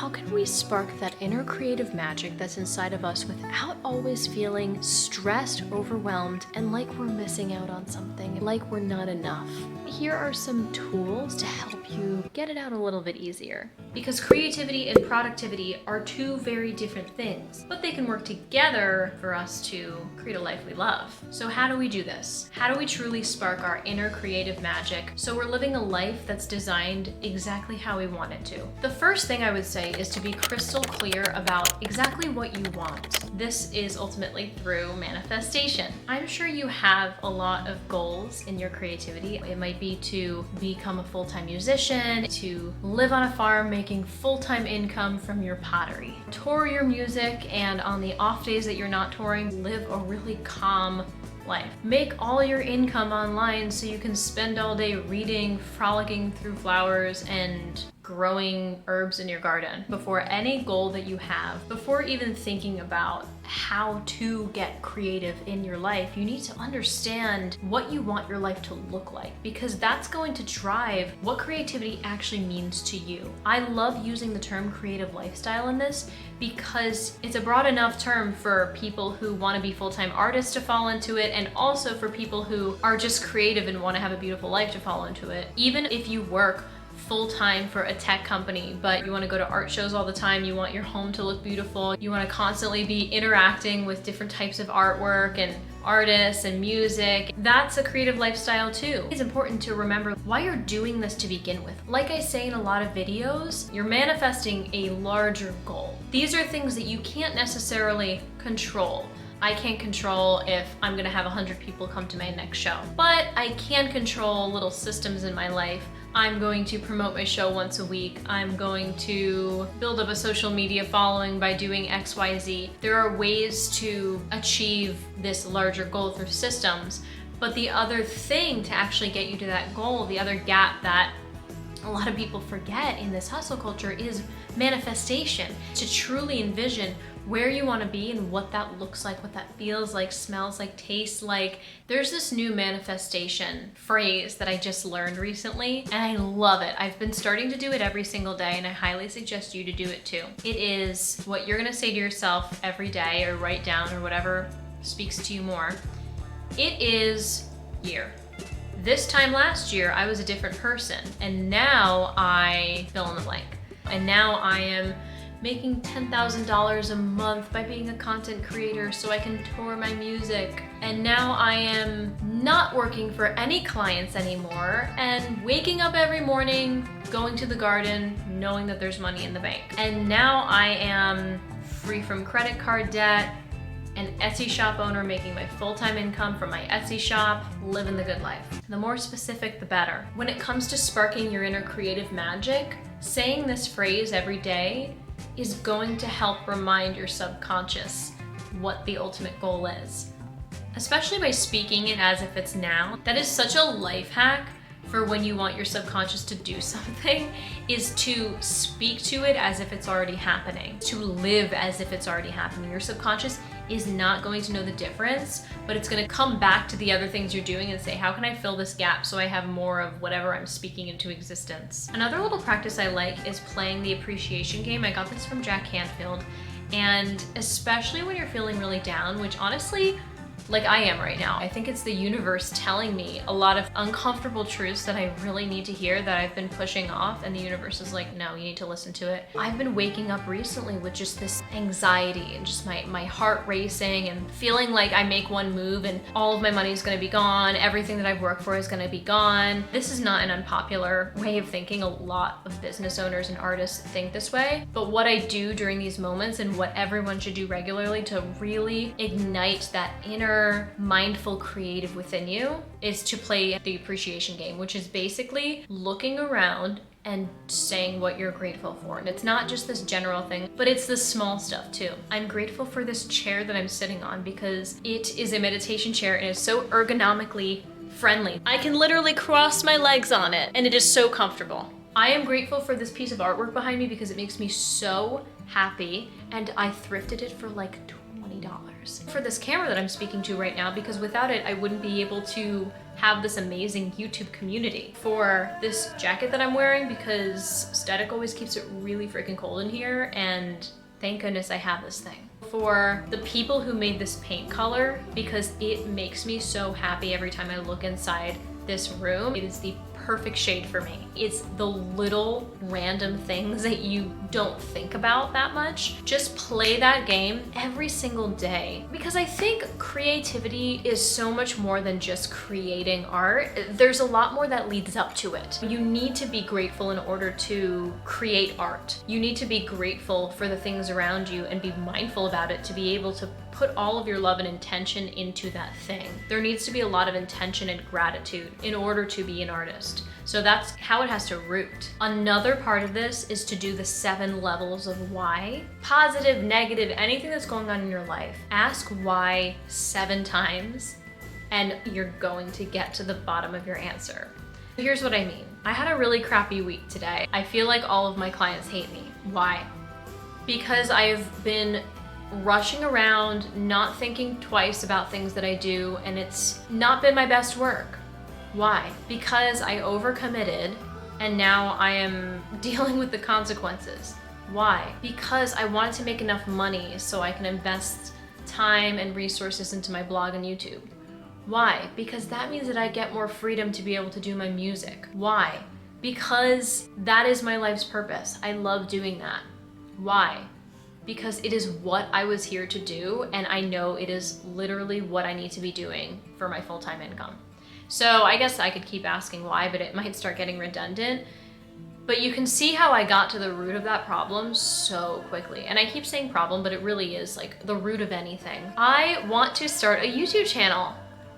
how can we spark that inner creative magic that's inside of us without always feeling stressed, overwhelmed, and like we're missing out on something, like we're not enough? Here are some tools to help you get it out a little bit easier. Because creativity and productivity are two very different things, but they can work together for us to create a life we love. So how do we do this? How do we truly spark our inner creative magic so we're living a life that's designed exactly how we want it to? The first thing I would say is to be crystal clear about exactly what you want. This is ultimately through manifestation. I'm sure you have a lot of goals in your creativity. It might be to become a full-time musician, to live on a farm making full-time income from your pottery, tour your music, and on the off days that you're not touring, live a really calm life. Make all your income online so you can spend all day reading, frolicking through flowers, and growing herbs in your garden. Before any goal that you have, before even thinking about how to get creative in your life, you need to understand what you want your life to look like, because that's going to drive what creativity actually means to you. I love using the term creative lifestyle in this because it's a broad enough term for people who want to be full-time artists to fall into it, and also for people who are just creative and want to have a beautiful life to fall into it. Even if you work full-time for a tech company, but you want to go to art shows all the time, you want your home to look beautiful, you want to constantly be interacting with different types of artwork and artists and music, that's a creative lifestyle too. It's important to remember why you're doing this to begin with. Like I say in a lot of videos, you're manifesting a larger goal. These are things that you can't necessarily control. I can't control if I'm gonna have 100 people come to my next show, but I can control little systems in my life. I'm going to promote my show once a week. I'm going to build up a social media following by doing XYZ. There are ways to achieve this larger goal through systems, but the other thing to actually get you to that goal, the other gap that a lot of people forget in this hustle culture is manifestation. To truly envision where you want to be and what that looks like, what that feels like, smells like, tastes like. There's this new manifestation phrase that I just learned recently, and I love it. I've been starting to do it every single day, and I highly suggest you to do it too. It is what you're gonna say to yourself every day, or write down, or whatever speaks to you more. It is year. This time last year, I was a different person, and now I fill in the blank. And now I am making $10,000 a month by being a content creator so I can tour my music. And now I am not working for any clients anymore and waking up every morning, going to the garden, knowing that there's money in the bank. And now I am free from credit card debt, an Etsy shop owner making my full-time income from my Etsy shop, living the good life. The more specific, the better. When it comes to sparking your inner creative magic, saying this phrase every day is going to help remind your subconscious what the ultimate goal is. Especially by speaking it as if it's now. That is such a life hack for when you want your subconscious to do something, is to speak to it as if it's already happening, to live as if it's already happening. Your subconscious is not going to know the difference, but it's going to come back to the other things you're doing and say, how can I fill this gap so I have more of whatever I'm speaking into existence? Another little practice I like is playing the appreciation game. I got this from Jack Canfield, and especially when you're feeling really down, which honestly, like I am right now. I think it's the universe telling me a lot of uncomfortable truths that I really need to hear that I've been pushing off, and the universe is like, no, you need to listen to it. I've been waking up recently with just this anxiety and just my heart racing and feeling like I make one move and all of my money is gonna be gone, everything that I've worked for is gonna be gone. This is not an unpopular way of thinking. A lot of business owners and artists think this way, but what I do during these moments, and what everyone should do regularly to really ignite that inner mindful creative within you, is to play the appreciation game, which is basically looking around and saying what you're grateful for. And it's not just this general thing, but it's the small stuff too. I'm grateful for this chair that I'm sitting on because it is a meditation chair and it's so ergonomically friendly. I can literally cross my legs on it and it is so comfortable. I am grateful for this piece of artwork behind me because it makes me so happy, and I thrifted it for like $20 for this camera that I'm speaking to right now, because without it, I wouldn't be able to have this amazing YouTube community. For this jacket that I'm wearing, because static always keeps it really freaking cold in here, and thank goodness I have this thing. For the people who made this paint color, because it makes me so happy every time I look inside this room. It is the perfect shade for me. It's the little random things that you don't think about that much. Just play that game every single day, because I think creativity is so much more than just creating art. There's a lot more that leads up to it. You need to be grateful in order to create art. You need to be grateful for the things around you and be mindful about it to be able to put all of your love and intention into that thing. There needs to be a lot of intention and gratitude in order to be an artist. So that's how it has to root. Another part of this is to do the 7 levels of why. Positive, negative, anything that's going on in your life. Ask why 7 times and you're going to get to the bottom of your answer. Here's what I mean. I had a really crappy week today. I feel like all of my clients hate me. Why? Because I've been rushing around, not thinking twice about things that I do, and it's not been my best work. Why? Because I overcommitted and now I am dealing with the consequences. Why? Because I wanted to make enough money so I can invest time and resources into my blog and YouTube. Why? Because that means that I get more freedom to be able to do my music. Why? Because that is my life's purpose. I love doing that. Why? Because it is what I was here to do, and I know it is literally what I need to be doing for my full-time income. So I guess I could keep asking why, but it might start getting redundant. But you can see how I got to the root of that problem so quickly. And I keep saying problem, but it really is like the root of anything. I want to start a YouTube channel.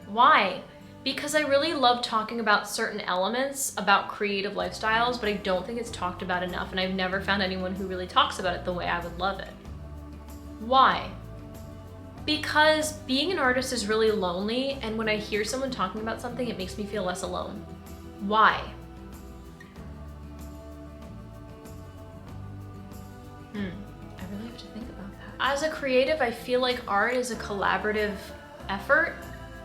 Why? Because I really love talking about certain elements about creative lifestyles, but I don't think it's talked about enough, and I've never found anyone who really talks about it the way I would love it. Why? Because being an artist is really lonely, and when I hear someone talking about something, it makes me feel less alone. Why? I really have to think about that. As a creative, I feel like art is a collaborative effort.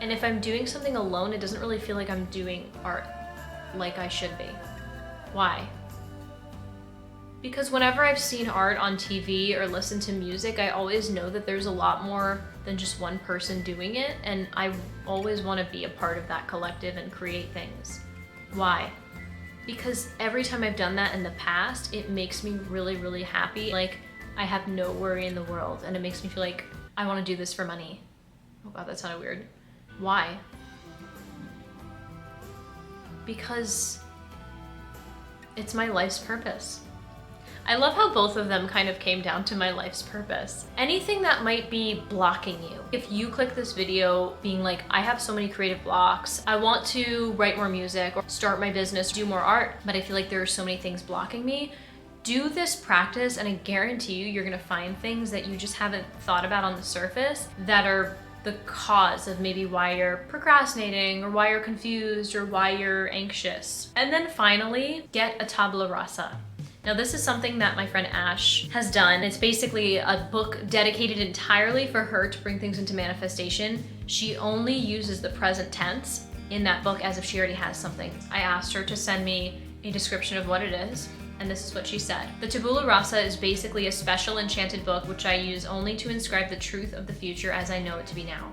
And if I'm doing something alone, it doesn't really feel like I'm doing art like I should be. Why? Because whenever I've seen art on TV or listened to music, I always know that there's a lot more than just one person doing it, and I always want to be a part of that collective and create things. Why? Because every time I've done that in the past, it makes me really, really happy. Like, I have no worry in the world, and it makes me feel like I want to do this for money. Oh God, that sounded weird. Why? Because it's my life's purpose. I love how both of them kind of came down to my life's purpose. Anything that might be blocking you. If you click this video being like, I have so many creative blocks, I want to write more music or start my business, do more art, but I feel like there are so many things blocking me, do this practice and I guarantee you, you're gonna find things that you just haven't thought about on the surface that are the cause of maybe why you're procrastinating or why you're confused or why you're anxious. And then finally, get a Tabula Rasa. Now this is something that my friend Ash has done. It's basically a book dedicated entirely for her to bring things into manifestation. She only uses the present tense in that book as if she already has something. I asked her to send me a description of what it is, and this is what she said. The Tabula Rasa is basically a special enchanted book which I use only to inscribe the truth of the future as I know it to be now.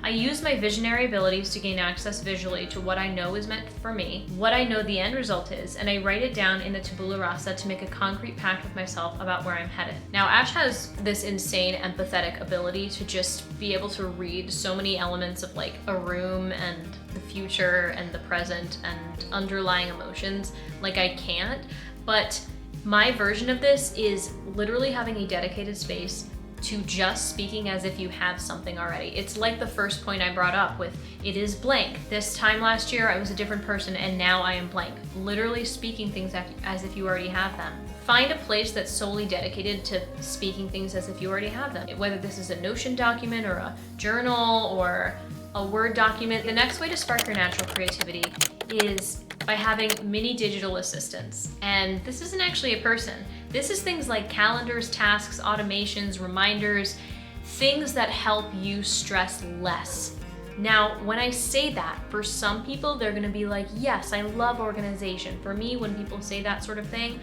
I use my visionary abilities to gain access visually to what I know is meant for me, what I know the end result is, and I write it down in the Tabula Rasa to make a concrete pact with myself about where I'm headed. Now, Ash has this insane empathetic ability to just be able to read so many elements of like a room and the future and the present and underlying emotions like I can't. But my version of this is literally having a dedicated space to just speaking as if you have something already. It's like the first point I brought up with, it is blank. This time last year, I was a different person and now I am blank. Literally speaking things as if you already have them. Find a place that's solely dedicated to speaking things as if you already have them. Whether this is a Notion document or a journal or a Word document. The next way to spark your natural creativity is by having mini digital assistants. And this isn't actually a person. This is things like calendars, tasks, automations, reminders, things that help you stress less. Now, when I say that, for some people, they're gonna be like, yes, I love organization. For me, when people say that sort of thing,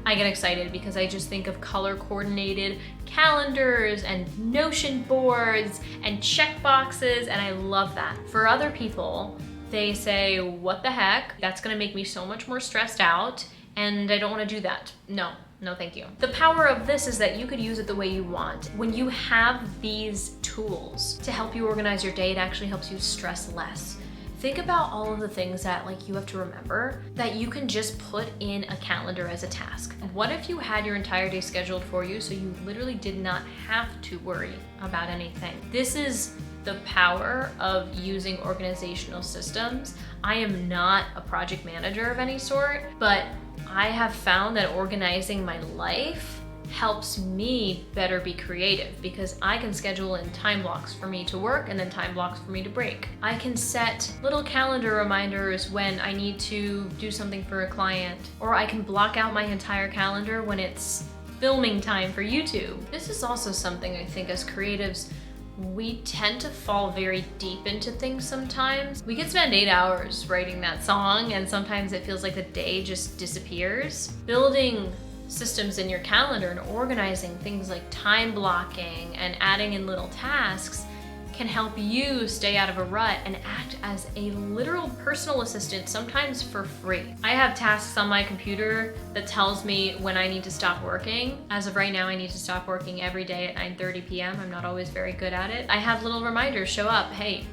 I get excited because I just think of color coordinated calendars and Notion boards and check boxes, and I love that. For other people, they say, what the heck? That's gonna make me so much more stressed out, and I don't wanna do that. No, thank you. The power of this is that you could use it the way you want. When you have these tools to help you organize your day, it actually helps you stress less. Think about all of the things that you have to remember that you can just put in a calendar as a task. What if you had your entire day scheduled for you so you literally did not have to worry about anything? This is the power of using organizational systems. I am not a project manager of any sort, but I have found that organizing my life helps me better be creative because I can schedule in time blocks for me to work and then time blocks for me to break. I can set little calendar reminders when I need to do something for a client, or I can block out my entire calendar when it's filming time for YouTube. This is also something I think as creatives, we tend to fall very deep into things sometimes. We could spend 8 hours writing that song and sometimes it feels like the day just disappears. Building systems in your calendar and organizing things like time blocking and adding in little tasks can help you stay out of a rut and act as a literal personal assistant, sometimes for free. I have tasks on my computer that tells me when I need to stop working. As of right now, I need to stop working every day at 9:30 p.m. I'm not always very good at it. I have little reminders show up, hey,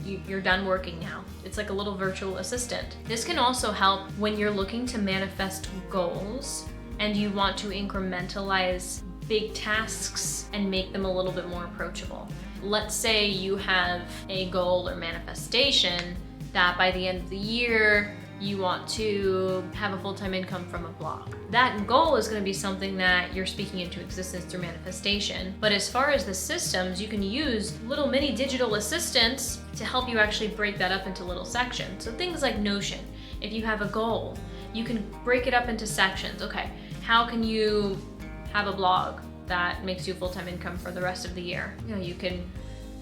you're done working now. It's like a little virtual assistant. This can also help when you're looking to manifest goals and you want to incrementalize big tasks and make them a little bit more approachable. Let's say you have a goal or manifestation that by the end of the year, you want to have a full-time income from a blog. That goal is going to be something that you're speaking into existence through manifestation. But as far as the systems, you can use little mini digital assistants to help you actually break that up into little sections. So things like Notion, if you have a goal, you can break it up into sections. Okay, how can you have a blog that makes you full-time income for the rest of the year? You can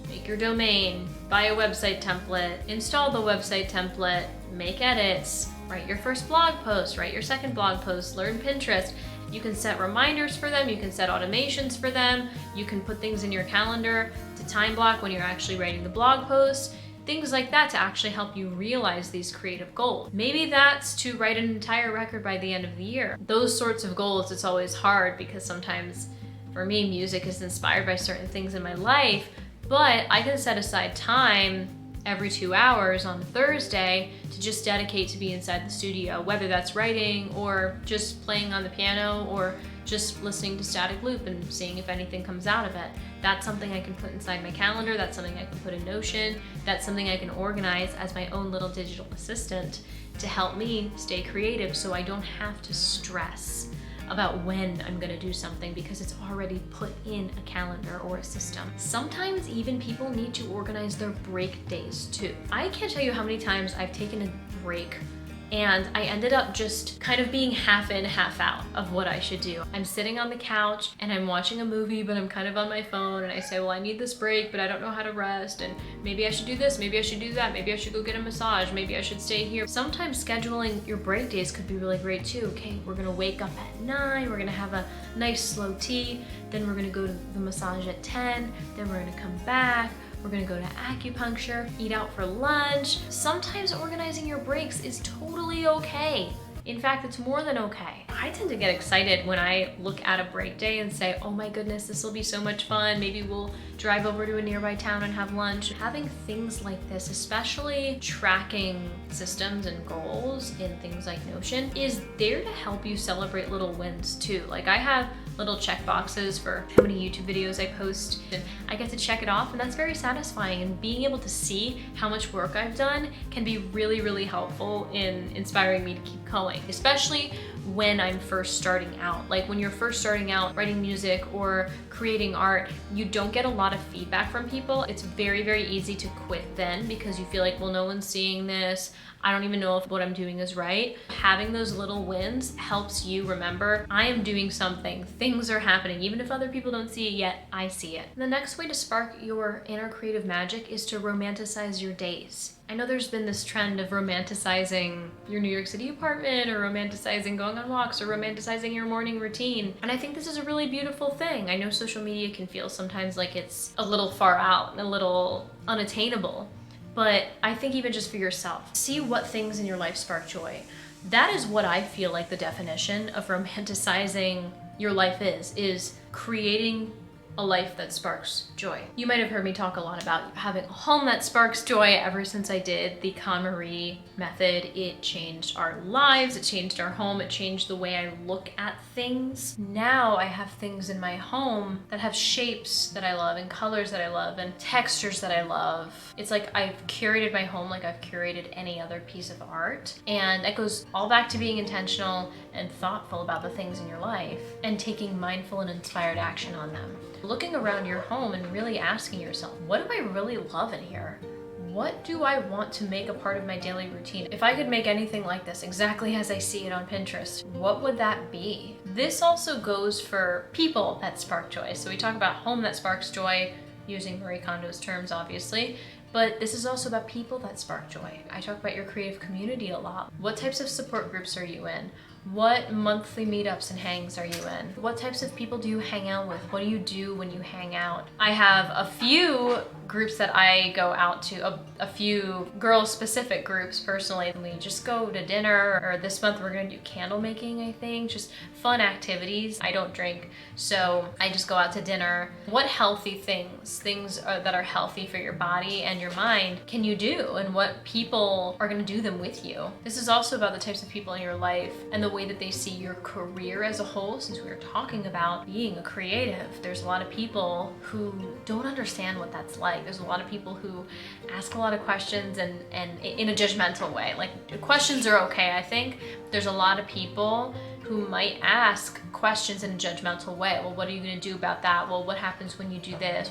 make your domain, buy a website template, install the website template, make edits, write your first blog post, write your second blog post, learn Pinterest. You can set reminders for them, you can set automations for them, you can put things in your calendar to time block when you're actually writing the blog post. Things like that to actually help you realize these creative goals. Maybe that's to write an entire record by the end of the year. Those sorts of goals, it's always hard because sometimes for me, music is inspired by certain things in my life, but I can set aside time every 2 hours on Thursday to just dedicate to be inside the studio, whether that's writing or just playing on the piano or just listening to static loop and seeing if anything comes out of it. That's something I can put inside my calendar, that's something I can put in Notion, that's something I can organize as my own little digital assistant to help me stay creative so I don't have to stress about when I'm gonna do something because it's already put in a calendar or a system. Sometimes even people need to organize their break days too. I can't tell you how many times I've taken a break and I ended up just kind of being half in, half out of what I should do. I'm sitting on the couch and I'm watching a movie, but I'm kind of on my phone and I say, well, I need this break, but I don't know how to rest, and maybe I should do this, maybe I should do that, maybe I should go get a massage, maybe I should stay here. Sometimes scheduling your break days could be really great too. Okay, we're gonna wake up at 9, we're gonna have a nice slow tea, then we're gonna go to the massage at 10, then we're gonna come back, we're gonna go to acupuncture, eat out for lunch. Sometimes organizing your breaks is totally okay. In fact, it's more than okay. I tend to get excited when I look at a break day and say, oh my goodness, this will be so much fun. Maybe we'll drive over to a nearby town and have lunch. Having things like this, especially tracking systems and goals in things like Notion, is there to help you celebrate little wins too. Like I have little check boxes for how many YouTube videos I post, and I get to check it off, and that's very satisfying. And being able to see how much work I've done can be really, really helpful in inspiring me to keep going, especially when I'm first starting out. Like when you're first starting out writing music or creating art, you don't get a lot of feedback from people. It's very, very easy to quit then because you feel like, well, no one's seeing this. I don't even know if what I'm doing is right. Having those little wins helps you remember, I am doing something, things are happening. Even if other people don't see it yet, I see it. And the next way to spark your inner creative magic is to romanticize your days. I know there's been this trend of romanticizing your New York City apartment or romanticizing going on walks or romanticizing your morning routine. And I think this is a really beautiful thing. I know social media can feel sometimes like it's a little far out and a little unattainable. But I think even just for yourself, see what things in your life spark joy. That is what I feel like the definition of romanticizing your life is creating a life that sparks joy. You might have heard me talk a lot about having a home that sparks joy ever since I did the KonMari method. It changed our lives, it changed our home, it changed the way I look at things. Now I have things in my home that have shapes that I love and colors that I love and textures that I love. It's like I've curated my home like I've curated any other piece of art. And that goes all back to being intentional and thoughtful about the things in your life and taking mindful and inspired action on them. Looking around your home and really asking yourself, what do I really love in here? What do I want to make a part of my daily routine? If I could make anything like this exactly as I see it on Pinterest, what would that be? This also goes for people that spark joy. So we talk about home that sparks joy, using Marie Kondo's terms, obviously. But this is also about people that spark joy. I talk about your creative community a lot. What types of support groups are you in? What monthly meetups and hangs are you in? What types of people do you hang out with? What do you do when you hang out? I have a few groups that I go out to, a few girl-specific groups personally. We just go to dinner, or this month we're gonna do candle making, I think. Just fun activities. I don't drink, so I just go out to dinner. What healthy things that are healthy for your body and your mind can you do, and what people are gonna do them with you? This is also about the types of people in your life and the way that they see your career as a whole. Since we were talking about being a creative, there's a lot of people who don't understand what that's like. There's a lot of people who ask a lot of questions and in a judgmental way. Like, questions are okay, I think. There's a lot of people who might ask questions in a judgmental way. Well, what are you gonna do about that? Well, what happens when you do this?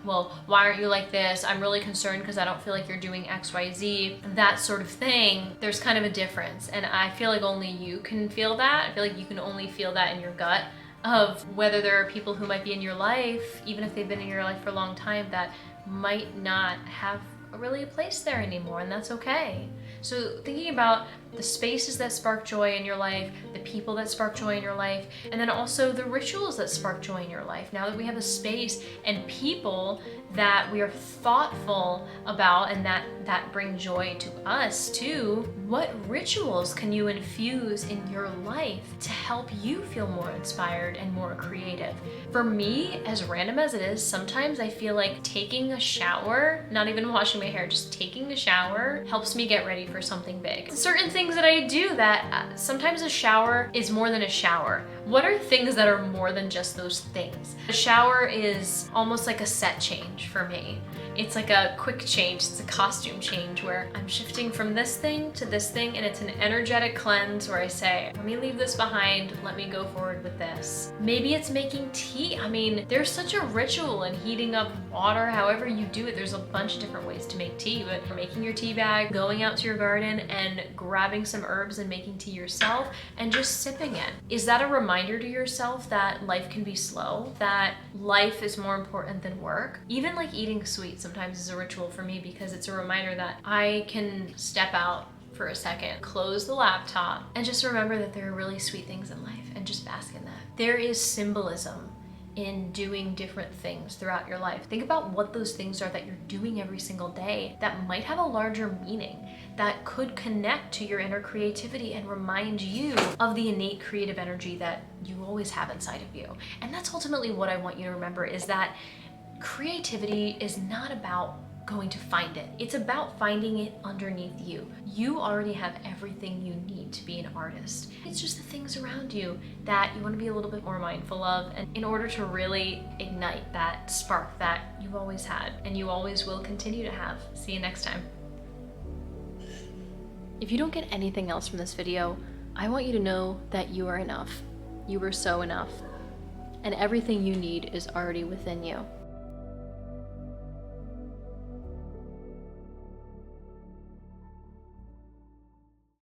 Well, why aren't you like this? I'm really concerned because I don't feel like you're doing X, Y, Z. That sort of thing. There's kind of a difference. And I feel like only you can feel that. I feel like you can only feel that in your gut of whether there are people who might be in your life, even if they've been in your life for a long time, that might not have really a place there anymore, and that's okay. So thinking about the spaces that spark joy in your life, the people that spark joy in your life, and then also the rituals that spark joy in your life. Now that we have a space and people that we are thoughtful about and that bring joy to us too, what rituals can you infuse in your life to help you feel more inspired and more creative? For me, as random as it is, sometimes I feel like taking a shower, not even washing my hair, just taking a shower helps me get ready for something big. Certain things that I do that sometimes a shower is more than a shower. What are things that are more than just those things? A shower is almost like a set change for me. It's like a quick change, it's a costume change where I'm shifting from this thing to this thing, and it's an energetic cleanse where I say, let me leave this behind, let me go forward with this. Maybe it's making tea. I mean, there's such a ritual in heating up water, however you do it. There's a bunch of different ways to make tea, but making your tea bag, going out to your garden and grabbing some herbs and making tea yourself and just sipping it. Is that a reminder to yourself that life can be slow, that life is more important than work? Even like eating sweets sometimes is a ritual for me because it's a reminder that I can step out for a second, close the laptop, and just remember that there are really sweet things in life and just bask in that. There is symbolism in doing different things throughout your life. Think about what those things are that you're doing every single day that might have a larger meaning, that could connect to your inner creativity and remind you of the innate creative energy that you always have inside of you. And that's ultimately what I want you to remember, is that creativity is not about going to find it. It's about finding it underneath you. You already have everything you need to be an artist. It's just the things around you that you want to be a little bit more mindful of, and in order to really ignite that spark that you've always had and you always will continue to have. See you next time. If you don't get anything else from this video, I want you to know that you are enough. You are so enough. And everything you need is already within you.